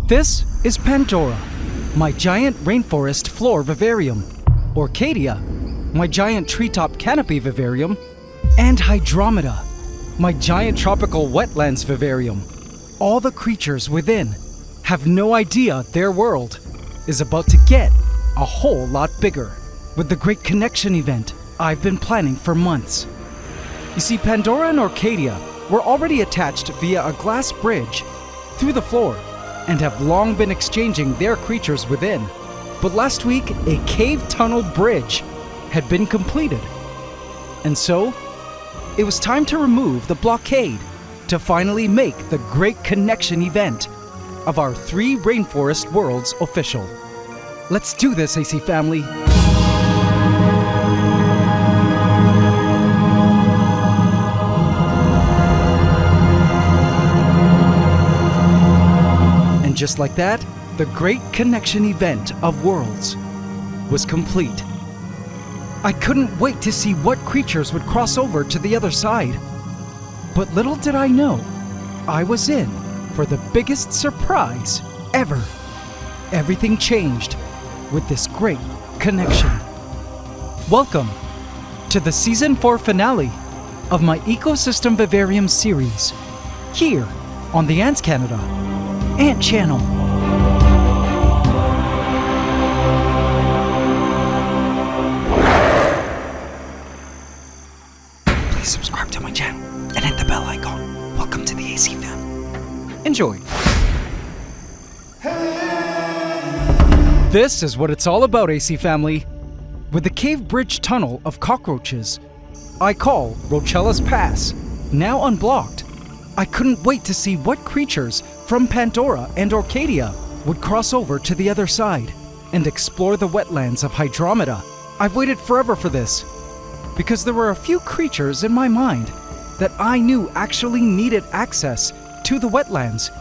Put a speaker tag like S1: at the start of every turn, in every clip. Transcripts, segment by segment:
S1: This is Pandora, my giant rainforest floor vivarium, Arcadia, my giant treetop canopy vivarium, and Hydromeda, my giant tropical wetlands vivarium. All the creatures within have no idea their world is about to get a whole lot bigger with the Great Connection event I've been planning for months. You see, Pandora and Arcadia were already attached via a glass bridge through the floor and have long been exchanging their creatures within. But last week, a cave tunnel bridge had been completed. And so, it was time to remove the blockade to finally make the Great Connection event of our 3 rainforest worlds official. Let's do this, AC family. And just like that, the Great Connection event of worlds was complete. I couldn't wait to see what creatures would cross over to the other side. But little did I know, I was in for the biggest surprise ever. Everything changed with this Great Connection. Welcome to the Season 4 finale of my Ecosystem Vivarium Series, here on the AntsCanada Ant Channel. Please subscribe to my channel and hit the bell icon. Welcome to the AC fam. Enjoy. This is what it's all about, AC family. With the cave bridge tunnel of cockroaches I call Rochella's Pass now unblocked, I couldn't wait to see what creatures from Pandora and Arcadia would cross over to the other side and explore the wetlands of Hydromeda. I've waited forever for this because there were a few creatures in my mind that I knew actually needed access to the wetlands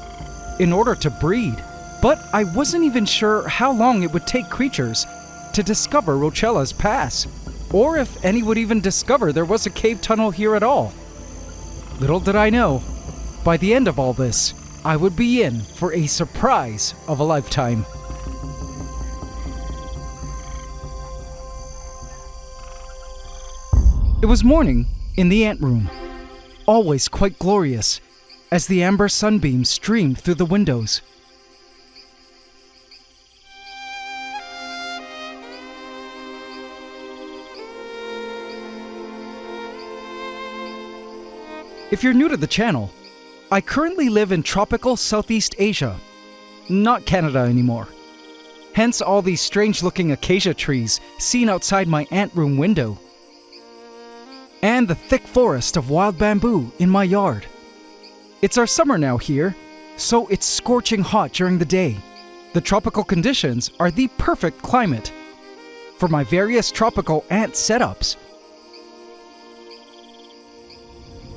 S1: in order to breed. But I wasn't even sure how long it would take creatures to discover Rochella's Pass, or if any would even discover there was a cave tunnel here at all. Little did I know, by the end of all this, I would be in for a surprise of a lifetime. It was morning in the ant room, always quite glorious, as the amber sunbeams streamed through the windows. If you're new to the channel, I currently live in tropical Southeast Asia, not Canada anymore. Hence all these strange-looking acacia trees seen outside my ant room window, and the thick forest of wild bamboo in my yard. It's our summer now here, so it's scorching hot during the day. The tropical conditions are the perfect climate for my various tropical ant setups.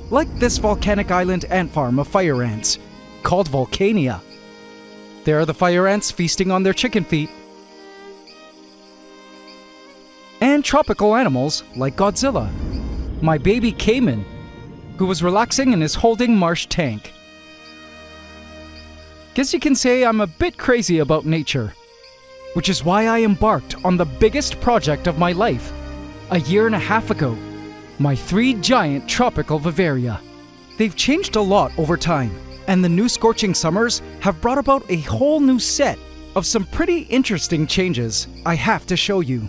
S1: Like this volcanic island ant farm of fire ants, called Volcania. There are the fire ants feasting on their chicken feet. And tropical animals like Godzilla, my baby caiman, who was relaxing in his holding marsh tank. Guess you can say I'm a bit crazy about nature, which is why I embarked on the biggest project of my life a year and a half ago. My 3 giant tropical vivaria. They've changed a lot over time, and the new scorching summers have brought about a whole new set of some pretty interesting changes I have to show you.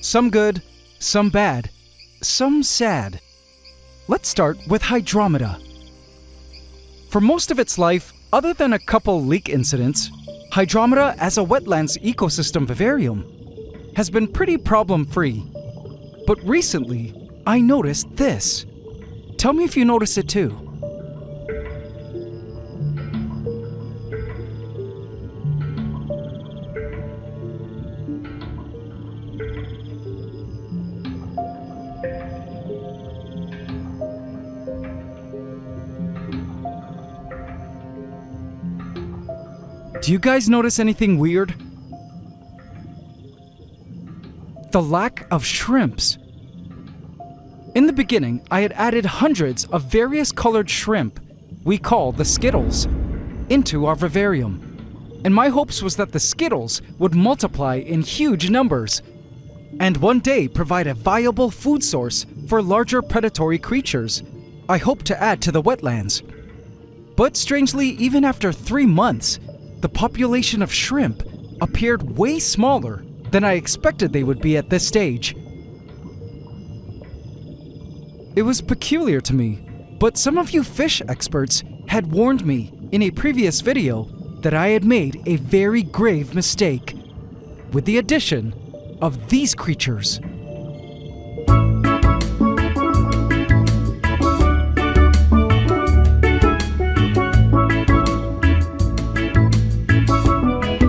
S1: Some good, some bad, some sad. Let's start with Hydromeda. For most of its life, other than a couple leak incidents, Hydromeda as a wetlands ecosystem vivarium has been pretty problem-free. But recently, I noticed this. Tell me if you notice it too. Do you guys notice anything weird? The lack of shrimps. In the beginning, I had added hundreds of various colored shrimp, we call the Skittles, into our vivarium. and my hopes was that the Skittles would multiply in huge numbers and one day provide a viable food source for larger predatory creatures I hoped to add to the wetlands. But strangely, even after 3 months, the population of shrimp appeared way smaller than I expected they would be at this stage. It was peculiar to me, but some of you fish experts had warned me in a previous video that I had made a very grave mistake with the addition of these creatures.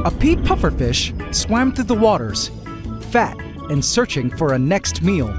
S1: A pea pufferfish swam through the waters, fat and searching for a next meal.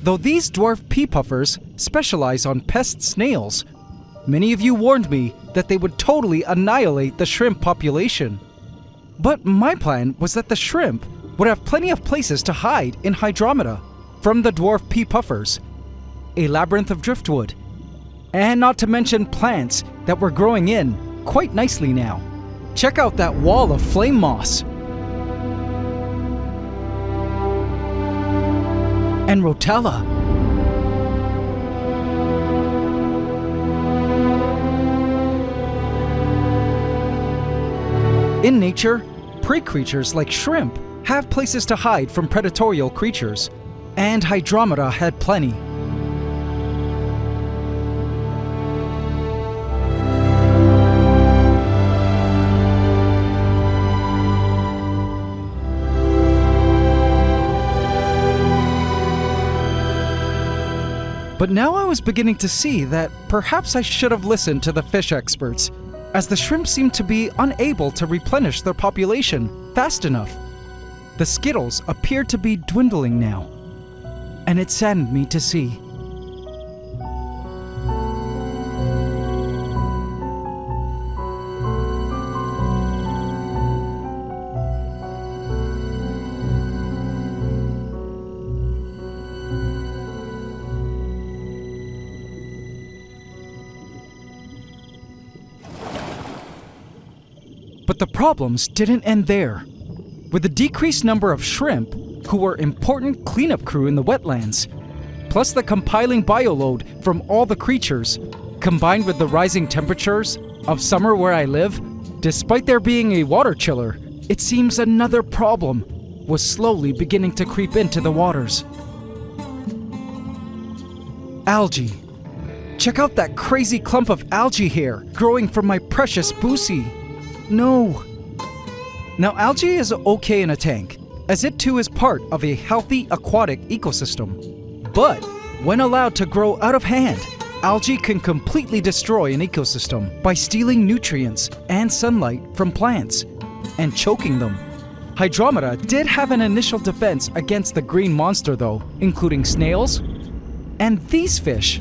S1: Though these dwarf pea puffers specialize on pest snails, many of you warned me that they would totally annihilate the shrimp population. But my plan was that the shrimp would have plenty of places to hide in Hydromeda from the dwarf pea puffers, a labyrinth of driftwood, and not to mention plants that were growing in quite nicely now. Check out that wall of flame moss and rotella. In nature, prey creatures like shrimp have places to hide from predatory creatures, and Hydromeda had plenty. But now I was beginning to see that perhaps I should have listened to the fish experts, as the shrimp seemed to be unable to replenish their population fast enough. The Skittles appeared to be dwindling now, and it saddened me to see. But the problems didn't end there. With the decreased number of shrimp, who were important cleanup crew in the wetlands, plus the compiling bioload from all the creatures, combined with the rising temperatures of summer where I live, despite there being a water chiller, it seems another problem was slowly beginning to creep into the waters. Algae. Check out that crazy clump of algae here growing from my precious boosie. No. Now, algae is okay in a tank, as it too is part of a healthy aquatic ecosystem. But when allowed to grow out of hand, algae can completely destroy an ecosystem by stealing nutrients and sunlight from plants and choking them. Hydromeda did have an initial defense against the green monster though, including snails and these fish.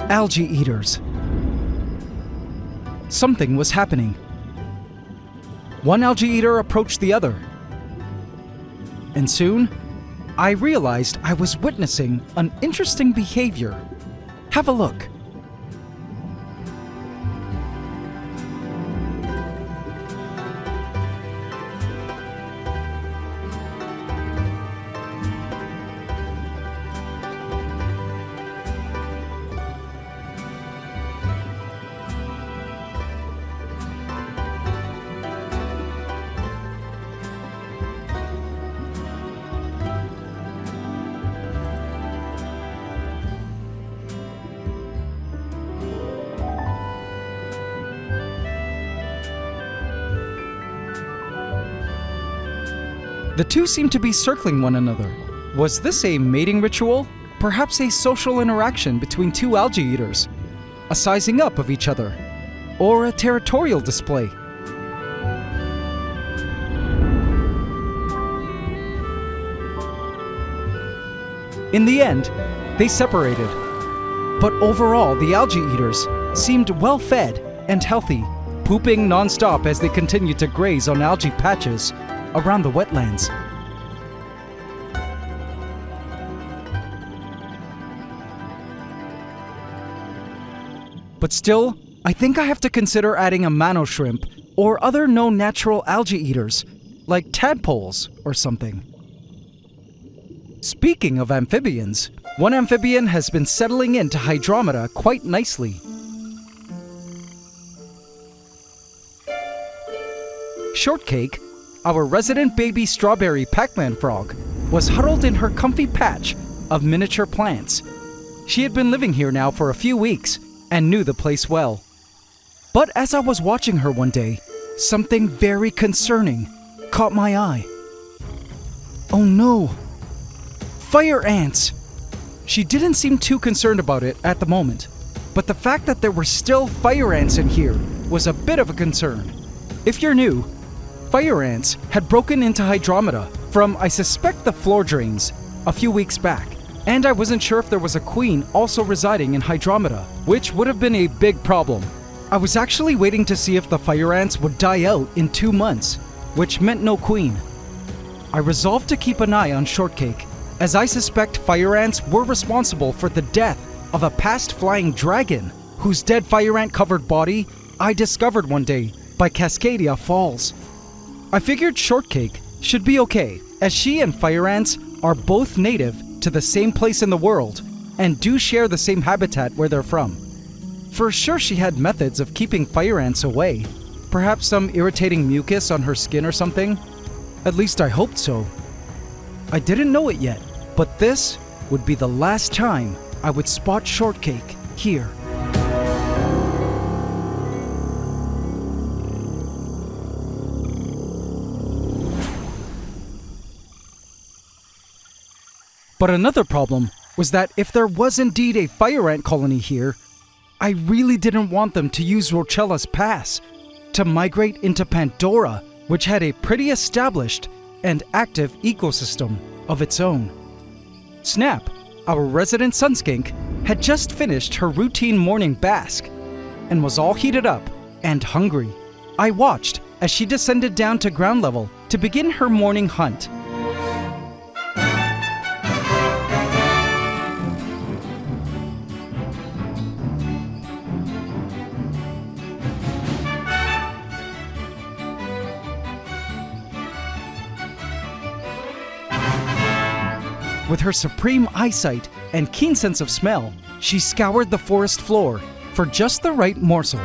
S1: Algae eaters. Something was happening. One algae eater approached the other, and soon I realized I was witnessing an interesting behavior. Have a look. The two seemed to be circling one another. Was this a mating ritual? Perhaps a social interaction between two algae eaters? A sizing up of each other? Or a territorial display? In the end, they separated. But overall, the algae eaters seemed well-fed and healthy, pooping non-stop as they continued to graze on algae patches around the wetlands. But still, I think I have to consider adding a mano shrimp or other known natural algae eaters, like tadpoles or something. Speaking of amphibians, one amphibian has been settling into Hydromeda quite nicely. Shortcake, our resident baby strawberry Pac-Man frog, was huddled in her comfy patch of miniature plants. She had been living here now for a few weeks and knew the place well. But as I was watching her one day, something very concerning caught my eye. Oh no! Fire ants! She didn't seem too concerned about it at the moment, but the fact that there were still fire ants in here was a bit of a concern. If you're new, fire ants had broken into Hydromeda from, I suspect, the floor drains a few weeks back, and I wasn't sure if there was a queen also residing in Hydromeda, which would have been a big problem. I was actually waiting to see if the fire ants would die out in 2 months, which meant no queen. I resolved to keep an eye on Shortcake, as I suspect fire ants were responsible for the death of a past flying dragon, whose dead fire ant covered body I discovered one day by Arcadia Falls. I figured Shortcake should be okay, as she and fire ants are both native to the same place in the world and do share the same habitat where they're from. For sure she had methods of keeping fire ants away, perhaps some irritating mucus on her skin or something. At least I hoped so. I didn't know it yet, but this would be the last time I would spot Shortcake here. But another problem was that if there was indeed a fire ant colony here, I really didn't want them to use Rochella's pass to migrate into Pandora, which had a pretty established and active ecosystem of its own. Snap, our resident sunskink, had just finished her routine morning bask and was all heated up and hungry. I watched as she descended down to ground level to begin her morning hunt. With her supreme eyesight and keen sense of smell, she scoured the forest floor for just the right morsel.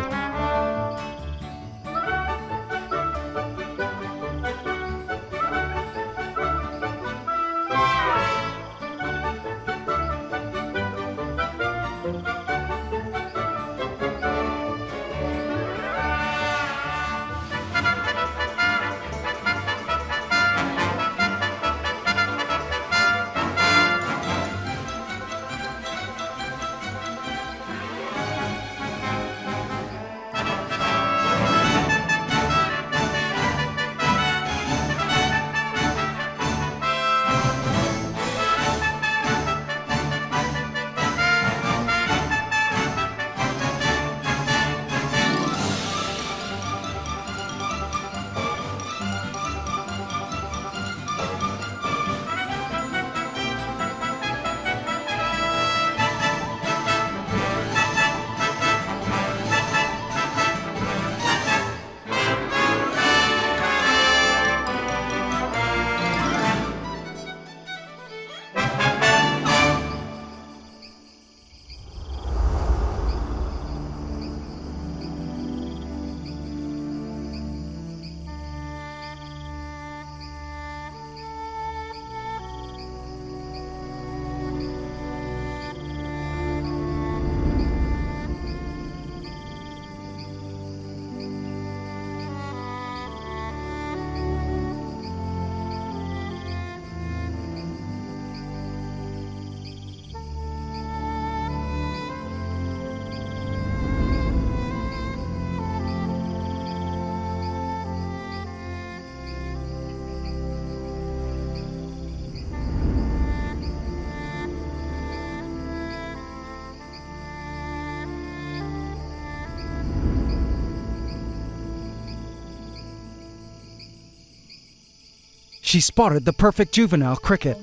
S1: she spotted the perfect juvenile cricket.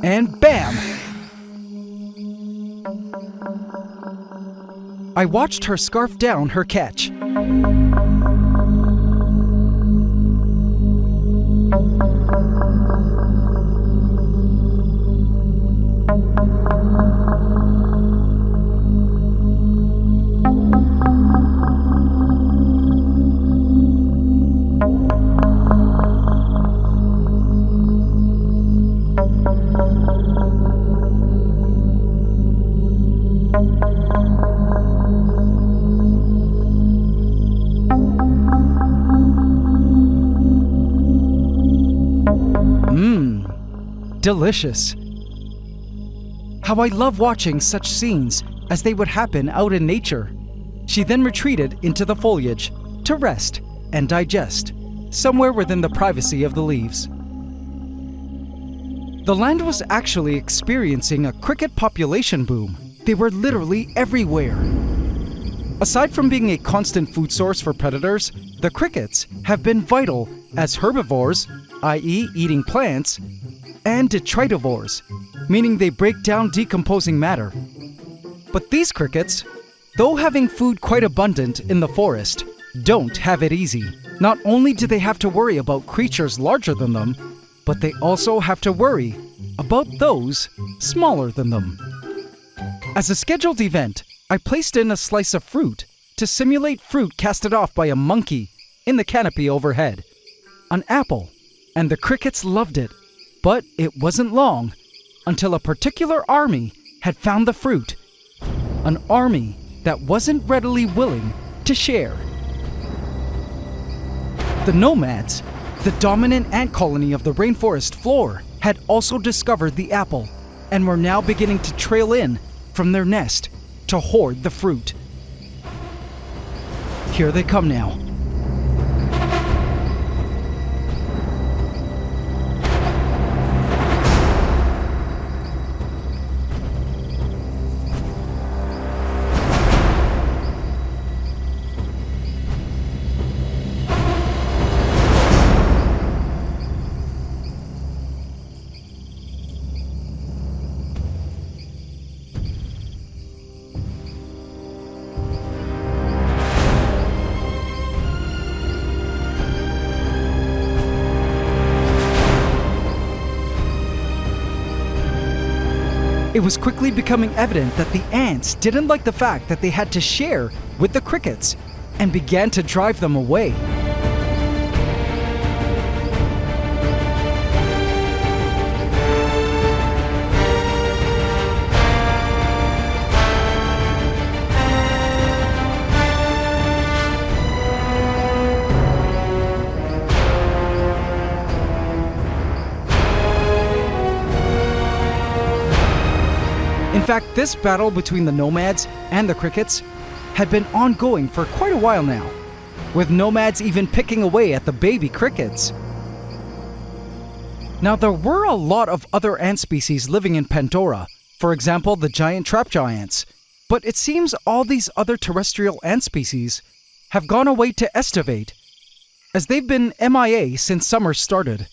S1: And bam! I watched her scarf down her catch. Delicious. How I love watching such scenes as they would happen out in nature. She then retreated into the foliage to rest and digest, somewhere within the privacy of the leaves. The land was actually experiencing a cricket population boom. They were literally everywhere. Aside from being a constant food source for predators, the crickets have been vital as herbivores, i.e. eating plants, and detritivores, meaning they break down decomposing matter. But these crickets, though having food quite abundant in the forest, don't have it easy. Not only do they have to worry about creatures larger than them, but they also have to worry about those smaller than them. As a scheduled event, I placed in a slice of fruit to simulate fruit casted off by a monkey in the canopy overhead. An apple, and the crickets loved it. But it wasn't long until a particular army had found the fruit. An army that wasn't readily willing to share. The Nomads, the dominant ant colony of the rainforest floor, had also discovered the apple and were now beginning to trail in from their nest to hoard the fruit. Here they come now. It was quickly becoming evident that the ants didn't like the fact that they had to share with the crickets and began to drive them away. In fact, this battle between the Nomads and the crickets had been ongoing for quite a while now, with Nomads even picking away at the baby crickets. Now, there were a lot of other ant species living in Pandora, for example, the giant trapjaw ants, but it seems all these other terrestrial ant species have gone away to estivate, as they've been MIA since summer started.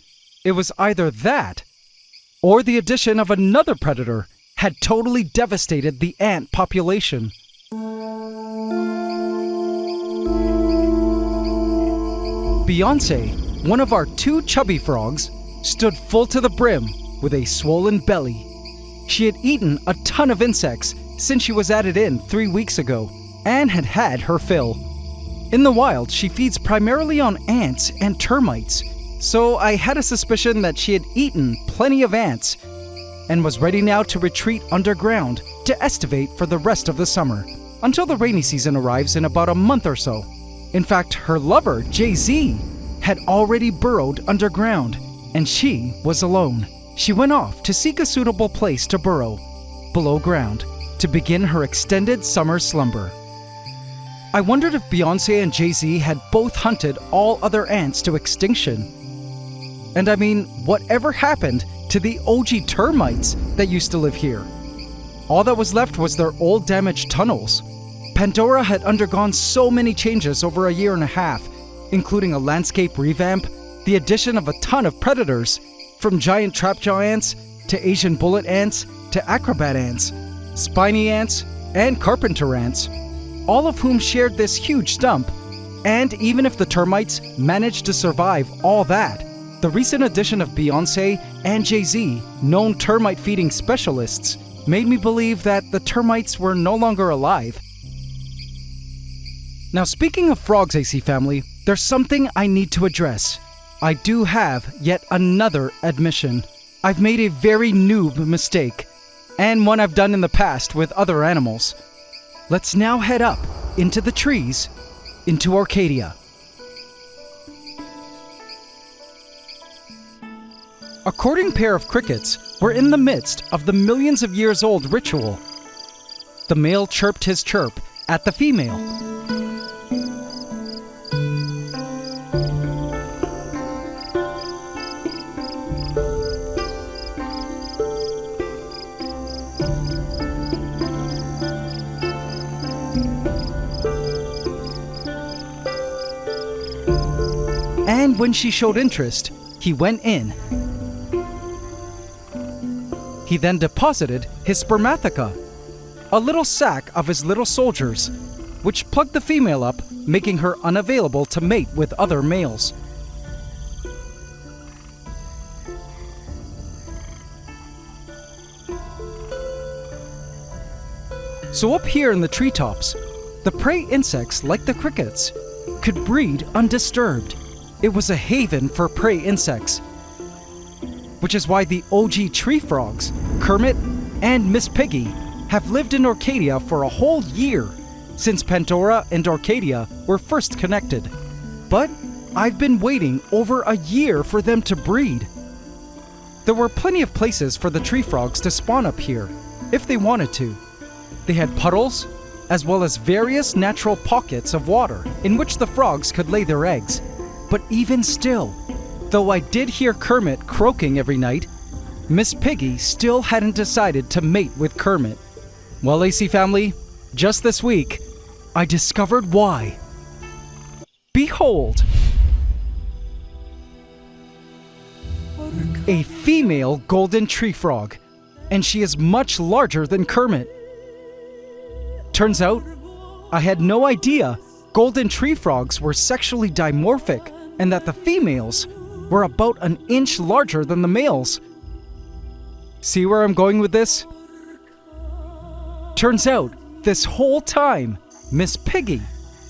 S1: It was either that, or the addition of another predator had totally devastated the ant population. Beyonce, one of our 2 chubby frogs, stood full to the brim with a swollen belly. She had eaten a ton of insects since she was added in 3 weeks ago and had had her fill. In the wild, she feeds primarily on ants and termites, so I had a suspicion that she had eaten plenty of ants and was ready now to retreat underground to estivate for the rest of the summer, until the rainy season arrives in about a month or so. In fact, her lover, Jay-Z, had already burrowed underground, and she was alone. She went off to seek a suitable place to burrow, below ground, to begin her extended summer slumber. I wondered if Beyonce and Jay-Z had both hunted all other ants to extinction. And I mean, whatever happened to the OG termites that used to live here? All that was left was their old damaged tunnels. Pandora had undergone so many changes over a year and a half, including a landscape revamp, the addition of a ton of predators, from giant trapjaw ants to Asian bullet ants to acrobat ants, spiny ants, and carpenter ants, all of whom shared this huge stump. And even if the termites managed to survive all that, the recent addition of Beyoncé and Jay-Z, known termite-feeding specialists, made me believe that the termites were no longer alive. Now, speaking of frogs, AC family, there's something I need to address. I do have yet another admission. I've made a very noob mistake, and one I've done in the past with other animals. Let's now head up into the trees, into Arcadia. A courting pair of crickets were in the midst of the millions of years old ritual. The male chirped his chirp at the female. And when she showed interest, he went in. He then deposited his spermatheca, a little sack of his little soldiers, which plugged the female up, making her unavailable to mate with other males. So up here in the treetops, the prey insects, like the crickets, could breed undisturbed. It was a haven for prey insects, which is why the OG tree frogs, Kermit and Miss Piggy, have lived in Arcadia for a whole year, since Pandora and Arcadia were first connected. But I've been waiting over a year for them to breed. There were plenty of places for the tree frogs to spawn up here, if they wanted to. They had puddles, as well as various natural pockets of water in which the frogs could lay their eggs. But even still, though I did hear Kermit croaking every night, Miss Piggy still hadn't decided to mate with Kermit. Well, AC family, just this week, I discovered why. Behold! A female golden tree frog, and she is much larger than Kermit. Turns out, I had no idea golden tree frogs were sexually dimorphic, and that the females were about an inch larger than the males. See where I'm going with this? Turns out, this whole time, Miss Piggy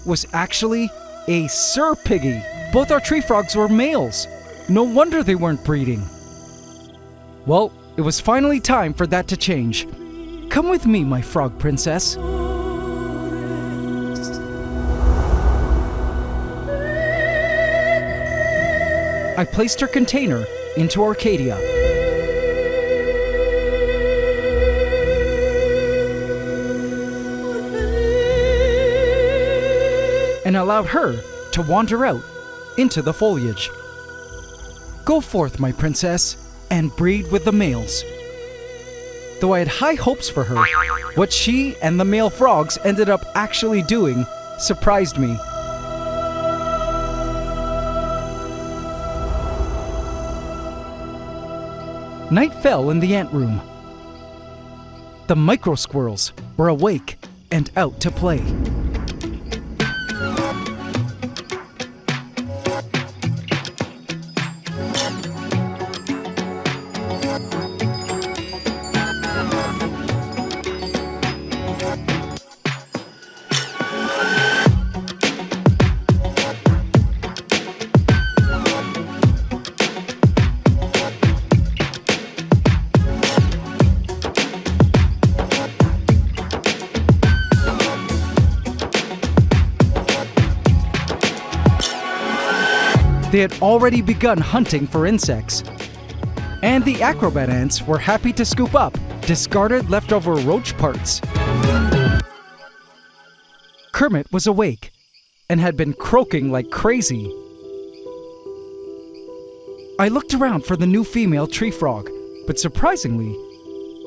S1: was actually a Sir Piggy. Both our tree frogs were males. No wonder they weren't breeding. Well, it was finally time for that to change. Come with me, my frog princess. I placed her container into Arcadia. And allowed her to wander out into the foliage. Go forth, my princess, and breed with the males. Though I had high hopes for her, what she and the male frogs ended up actually doing surprised me. Night fell in the ant room. The micro squirrels were awake and out to play. They had already begun hunting for insects, and the acrobat ants were happy to scoop up discarded leftover roach parts. Kermit was awake and had been croaking like crazy. I looked around for the new female tree frog, but surprisingly,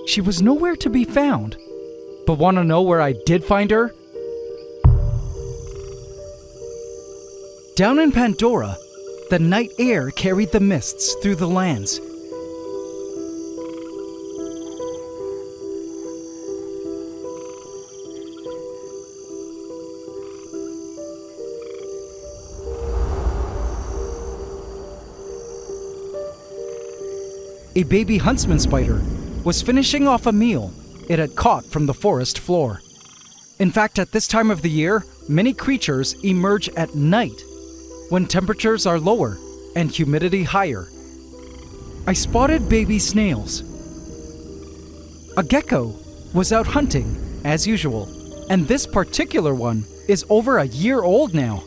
S1: she was nowhere to be found. But want to know where I did find her? Down in Pandora, the night air carried the mists through the lands. A baby huntsman spider was finishing off a meal it had caught from the forest floor. In fact, at this time of the year, many creatures emerge at night when temperatures are lower and humidity higher. I spotted baby snails. A gecko was out hunting as usual, and this particular one is over a year old now.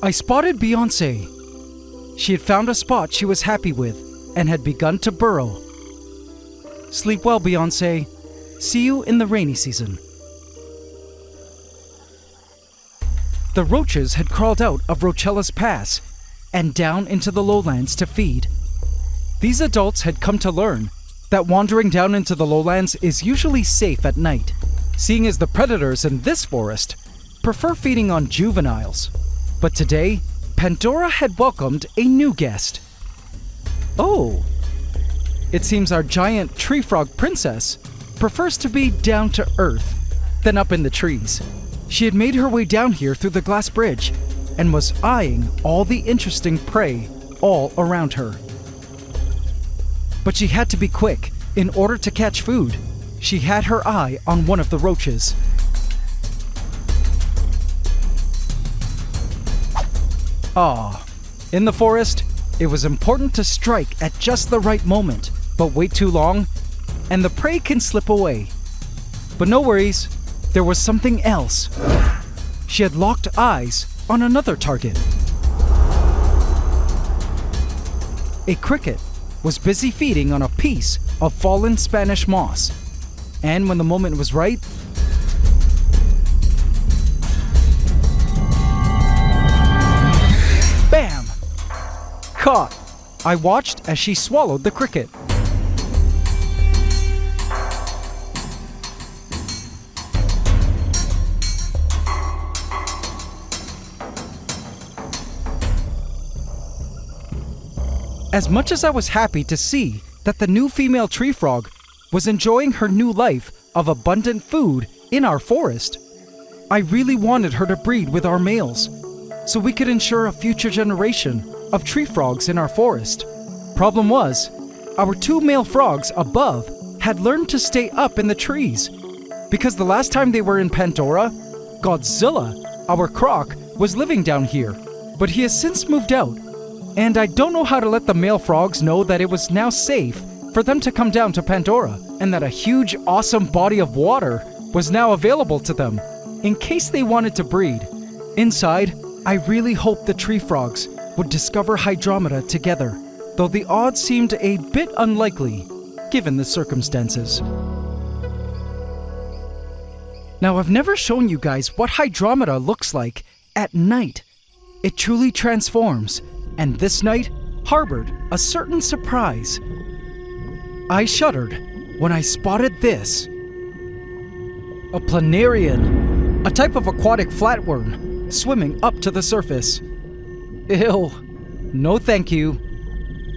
S1: I spotted Beyonce. She had found a spot she was happy with and had begun to burrow. Sleep well, Beyonce. See you in the rainy season. The roaches had crawled out of Rochella's Pass and down into the lowlands to feed. These adults had come to learn that wandering down into the lowlands is usually safe at night, seeing as the predators in this forest prefer feeding on juveniles. But today, Pandora had welcomed a new guest. Oh, it seems our giant tree frog princess prefers to be down to earth than up in the trees. She had made her way down here through the glass bridge and was eyeing all the interesting prey all around her. But she had to be quick in order to catch food. She had her eye on one of the roaches. In the forest, it was important to strike at just the right moment, but wait too long, and the prey can slip away. But no worries, there was something else. She had locked eyes on another target. A cricket was busy feeding on a piece of fallen Spanish moss, and when the moment was right, bam! Caught. I watched as she swallowed the cricket. As much as I was happy to see that the new female tree frog was enjoying her new life of abundant food in our forest, I really wanted her to breed with our males, so we could ensure a future generation of tree frogs in our forest. Problem was, our two male frogs above had learned to stay up in the trees, because the last time they were in Pandora, Godzilla, our croc, was living down here, but he has since moved out, and I don't know how to let the male frogs know that it was now safe for them to come down to Pandora, and that a huge, awesome body of water was now available to them, in case they wanted to breed. Inside, I really hoped the tree frogs would discover Hydromeda together, though the odds seemed a bit unlikely, given the circumstances. Now, I've never shown you guys what Hydromeda looks like at night. It truly transforms, and this night harbored a certain surprise. I shuddered when I spotted this. A planarian, a type of aquatic flatworm, swimming up to the surface. Ew, no thank you.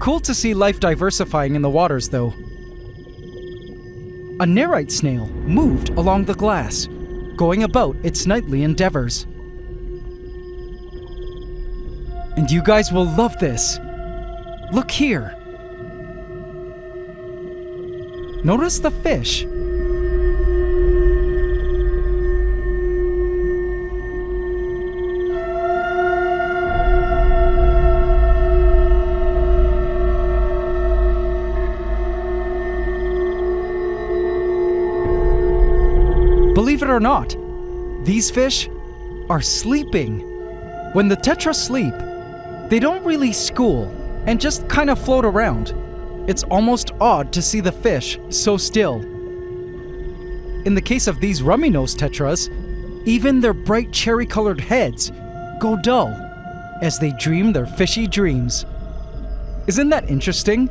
S1: Cool to see life diversifying in the waters though. A nerite snail moved along the glass, going about its nightly endeavors. And you guys will love this. Look here. Notice the fish. Believe it or not, these fish are sleeping. When the tetra sleep, they don't really school and just kind of float around. It's almost odd to see the fish so still. In the case of these rummy-nosed tetras, even their bright cherry-colored heads go dull as they dream their fishy dreams. Isn't that interesting?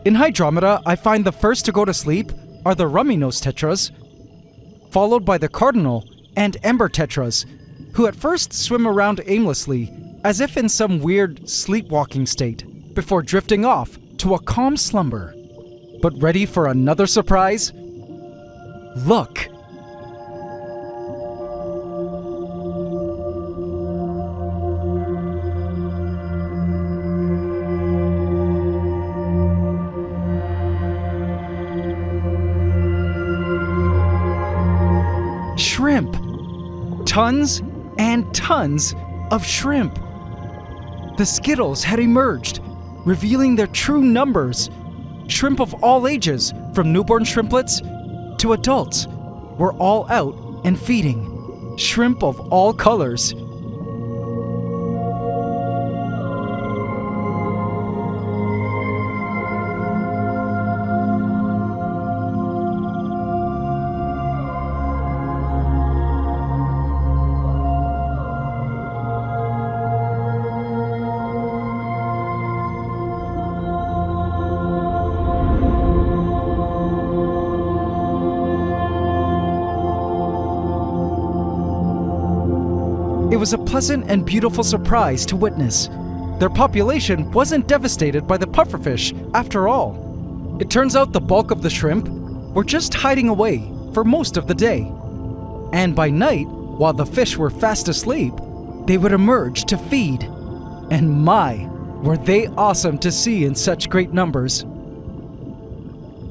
S1: In Hydromeda, I find the first to go to sleep are the rummy-nosed tetras, followed by the cardinal and ember tetras, who at first swim around aimlessly as if in some weird sleepwalking state, before drifting off to a calm slumber. But ready for another surprise? Look! Shrimp! Tons and tons of shrimp! The Skittles had emerged, revealing their true numbers. Shrimp of all ages, from newborn shrimplets to adults, were all out and feeding. Shrimp of all colors. It was a pleasant and beautiful surprise to witness. Their population wasn't devastated by the pufferfish after all. It turns out the bulk of the shrimp were just hiding away for most of the day. And by night, while the fish were fast asleep, they would emerge to feed. And my, were they awesome to see in such great numbers.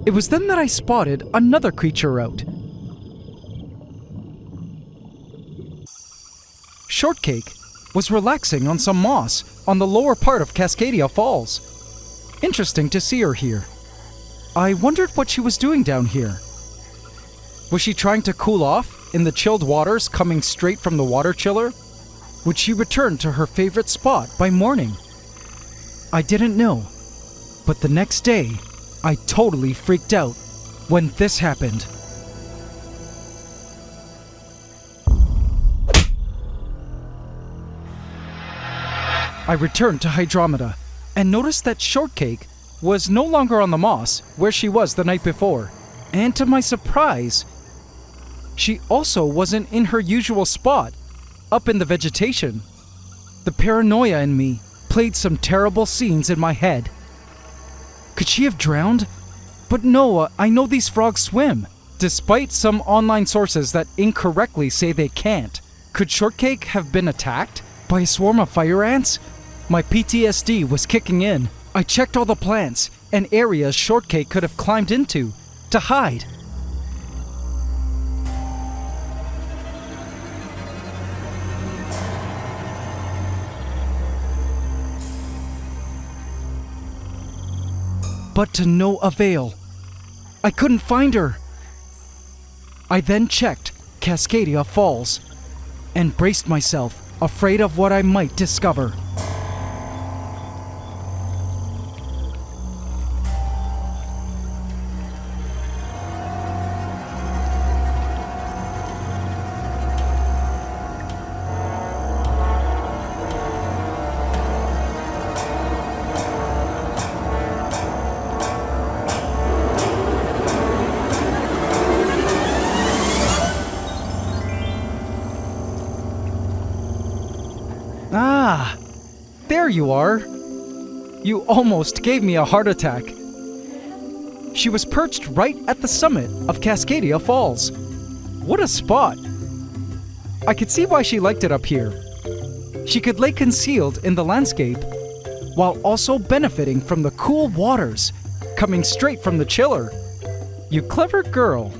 S1: It was then that I spotted another creature out. Shortcake was relaxing on some moss on the lower part of Cascadia Falls. Interesting to see her here. I wondered what she was doing down here. Was she trying to cool off in the chilled waters coming straight from the water chiller? Would she return to her favorite spot by morning? I didn't know, but the next day, I totally freaked out when this happened. I returned to Hydromeda and noticed that Shortcake was no longer on the moss where she was the night before. And to my surprise, she also wasn't in her usual spot, up in the vegetation. The paranoia in me played some terrible scenes in my head. Could she have drowned? But no, I know these frogs swim, despite some online sources that incorrectly say they can't. Could Shortcake have been attacked by a swarm of fire ants? My PTSD was kicking in. I checked all the plants and areas Shortcake could have climbed into to hide. But to no avail. I couldn't find her. I then checked Cascadia Falls and braced myself, afraid of what I might discover. Ah, there you are. You almost gave me a heart attack. She was perched right at the summit of Cascadia Falls. What a spot. I could see why she liked it up here. She could lay concealed in the landscape while also benefiting from the cool waters coming straight from the chiller. You clever girl.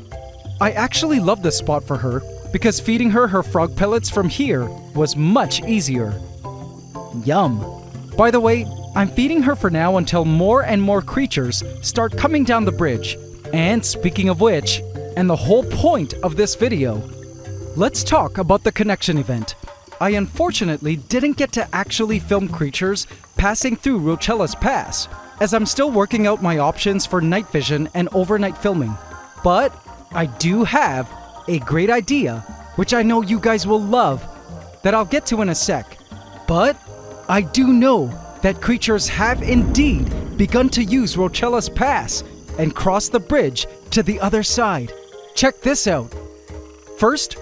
S1: I actually love this spot for her because feeding her frog pellets from here was much easier. Yum. By the way, I'm feeding her for now until more and more creatures start coming down the bridge. And speaking of which, and the whole point of this video, let's talk about the connection event. I unfortunately didn't get to actually film creatures passing through Rochella's Pass, as I'm still working out my options for night vision and overnight filming. But I do have a great idea, which I know you guys will love, that I'll get to in a sec. But I do know that creatures have indeed begun to use Rochella's Pass and cross the bridge to the other side. Check this out. First,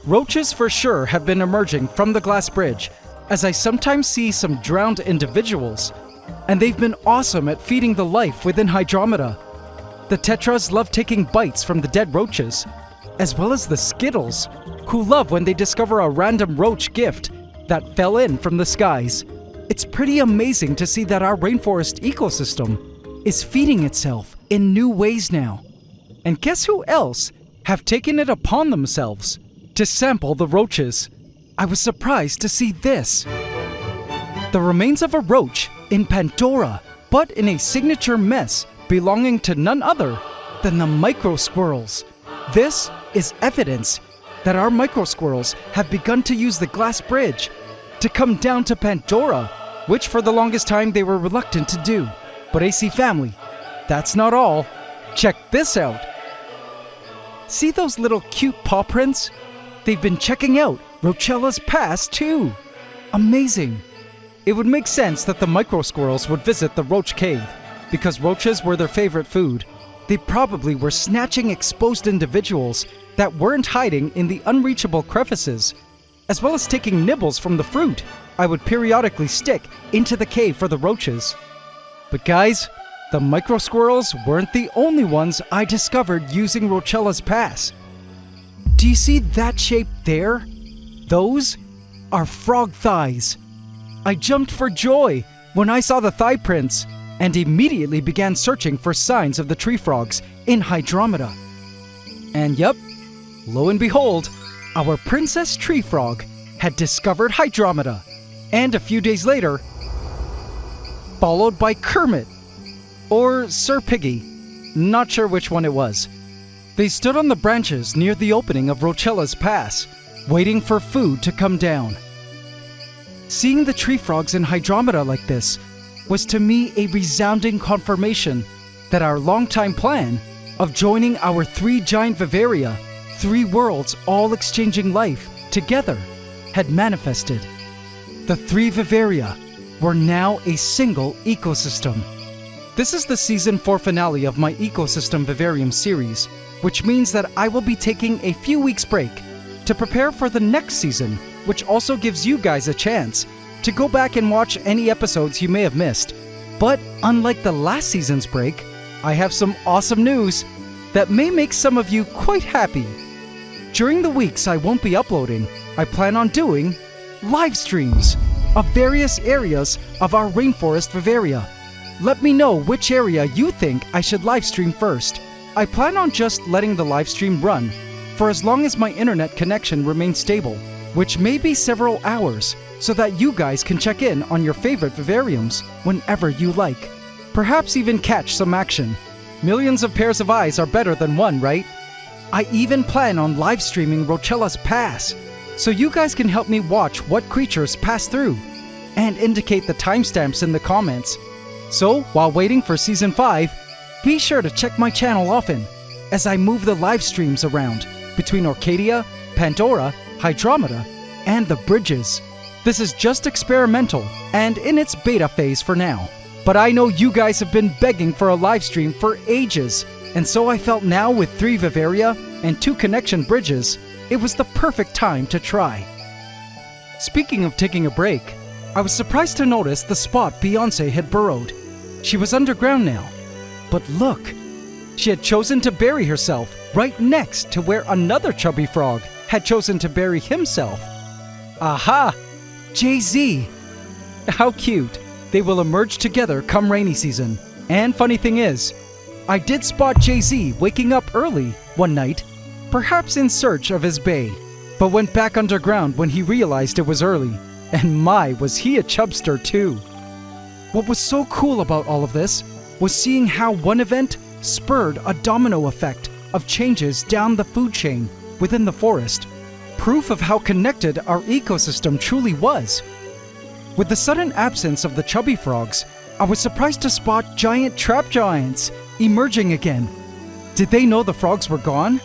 S1: roaches for sure have been emerging from the glass bridge, as I sometimes see some drowned individuals, and they've been awesome at feeding the life within Hydromeda. The tetras love taking bites from the dead roaches, as well as the skittles, who love when they discover a random roach gift that fell in from the skies. It's pretty amazing to see that our rainforest ecosystem is feeding itself in new ways now. And guess who else have taken it upon themselves to sample the roaches? I was surprised to see this. The remains of a roach in Pandora, but in a signature mess belonging to none other than the micro squirrels. This is evidence that our micro squirrels have begun to use the glass bridge to come down to Pandora, which for the longest time they were reluctant to do. But AC family, that's not all. Check this out. See those little cute paw prints? They've been checking out Rochella's Pass too. Amazing. It would make sense that the micro squirrels would visit the roach cave, because roaches were their favorite food. They probably were snatching exposed individuals that weren't hiding in the unreachable crevices, as well as taking nibbles from the fruit I would periodically stick into the cave for the roaches. But guys, the micro squirrels weren't the only ones I discovered using Rochella's Pass. Do you see that shape there? Those are frog thighs. I jumped for joy when I saw the thigh prints and immediately began searching for signs of the tree frogs in Hydromeda. And yep, lo and behold, our princess tree frog had discovered Hydromeda, and a few days later, followed by Kermit, or Sir Piggy, not sure which one it was. They stood on the branches near the opening of Rochella's Pass, waiting for food to come down. Seeing the tree frogs in Hydromeda like this was to me a resounding confirmation that our longtime plan of joining our 3 giant vivaria, 3 worlds all exchanging life together, had manifested. The 3 vivaria were now a single ecosystem. This is the season 4 finale of my Ecosystem Vivarium Series, which means that I will be taking a few weeks break to prepare for the next season, which also gives you guys a chance to go back and watch any episodes you may have missed. But unlike the last season's break, I have some awesome news that may make some of you quite happy. During the weeks I won't be uploading, I plan on doing live streams of various areas of our rainforest vivaria. Let me know which area you think I should live stream first. I plan on just letting the live stream run for as long as my internet connection remains stable, which may be several hours, so that you guys can check in on your favorite vivariums whenever you like. Perhaps even catch some action. Millions of pairs of eyes are better than one, right? I even plan on live streaming Rochella's Pass, so you guys can help me watch what creatures pass through, and indicate the timestamps in the comments. So, while waiting for Season 5, be sure to check my channel often, as I move the live streams around between Arcadia, Pandora, Hydromeda, and the bridges. This is just experimental and in its beta phase for now. But I know you guys have been begging for a live stream for ages, and so I felt now with 3 vivaria and 2 connection bridges, it was the perfect time to try. Speaking of taking a break, I was surprised to notice the spot Beyonce had burrowed. She was underground now. But look, she had chosen to bury herself right next to where another chubby frog had chosen to bury himself. Aha! Jay-Z! How cute! They will emerge together come rainy season. And funny thing is, I did spot Jay-Z waking up early one night, perhaps in search of his bae, but went back underground when he realized it was early. And my, was he a chubster too. What was so cool about all of this was seeing how one event spurred a domino effect of changes down the food chain within the forest. Proof of how connected our ecosystem truly was. With the sudden absence of the chubby frogs, I was surprised to spot giant trap giants emerging again. Did they know the frogs were gone?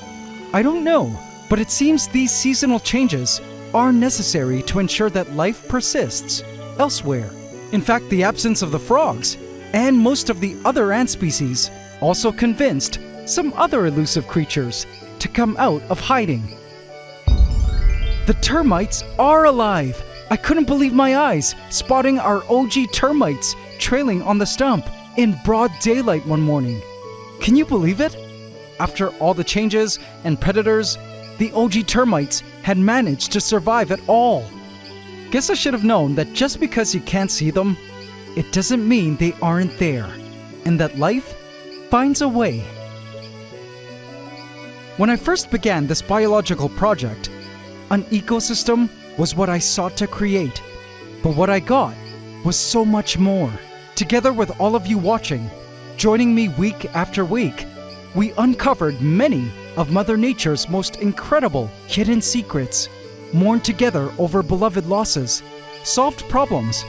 S1: I don't know, but it seems these seasonal changes are necessary to ensure that life persists elsewhere. In fact, the absence of the frogs and most of the other ant species also convinced some other elusive creatures to come out of hiding. The termites are alive! I couldn't believe my eyes, spotting our OG termites trailing on the stump in broad daylight one morning. Can you believe it? After all the changes and predators, the OG termites had managed to survive at all. Guess I should have known that just because you can't see them, it doesn't mean they aren't there, and that life finds a way. When I first began this biological project, an ecosystem was what I sought to create. But what I got was so much more. Together with all of you watching, joining me week after week, we uncovered many of Mother Nature's most incredible hidden secrets, mourned together over beloved losses, solved problems,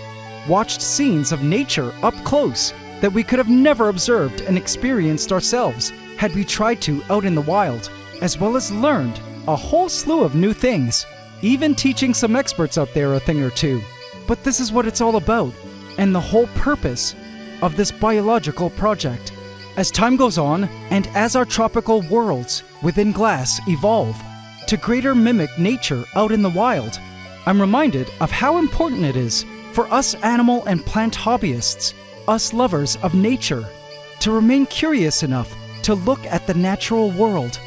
S1: watched scenes of nature up close that we could have never observed and experienced ourselves had we tried to out in the wild, as well as learned a whole slew of new things, even teaching some experts out there a thing or two. But this is what it's all about, and the whole purpose of this biological project. As time goes on, and as our tropical worlds within glass evolve to greater mimic nature out in the wild, I'm reminded of how important it is for us animal and plant hobbyists, us lovers of nature, to remain curious enough to look at the natural world,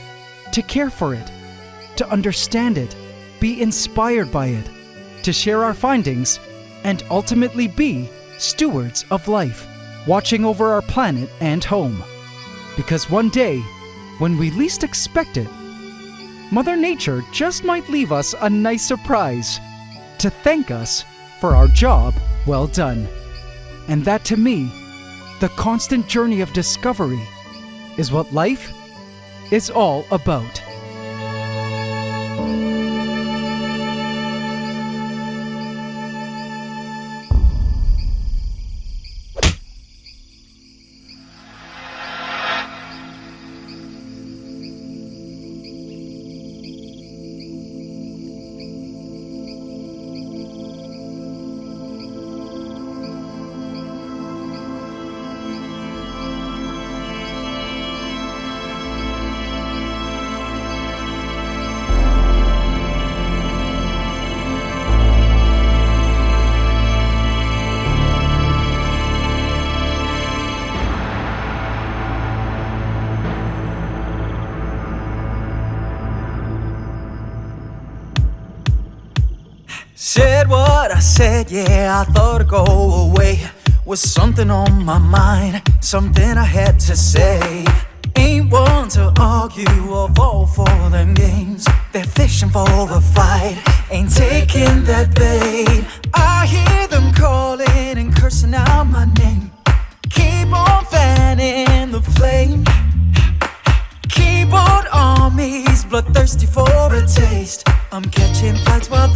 S1: to care for it, to understand it, be inspired by it, to share our findings, and ultimately be stewards of life, watching over our planet and home. Because one day, when we least expect it, Mother Nature just might leave us a nice surprise to thank us for our job well done. And that, to me, the constant journey of discovery is what life is all about.
S2: Said what I said, yeah, I thought it'd go away. Was something on my mind, something I had to say. Ain't one to argue or fall for them games. They're fishing for a fight, ain't taking that bait. I hear them calling and cursing out my name. Keep on fanning the flame. Keyboard armies, bloodthirsty for a taste. I'm catching fights while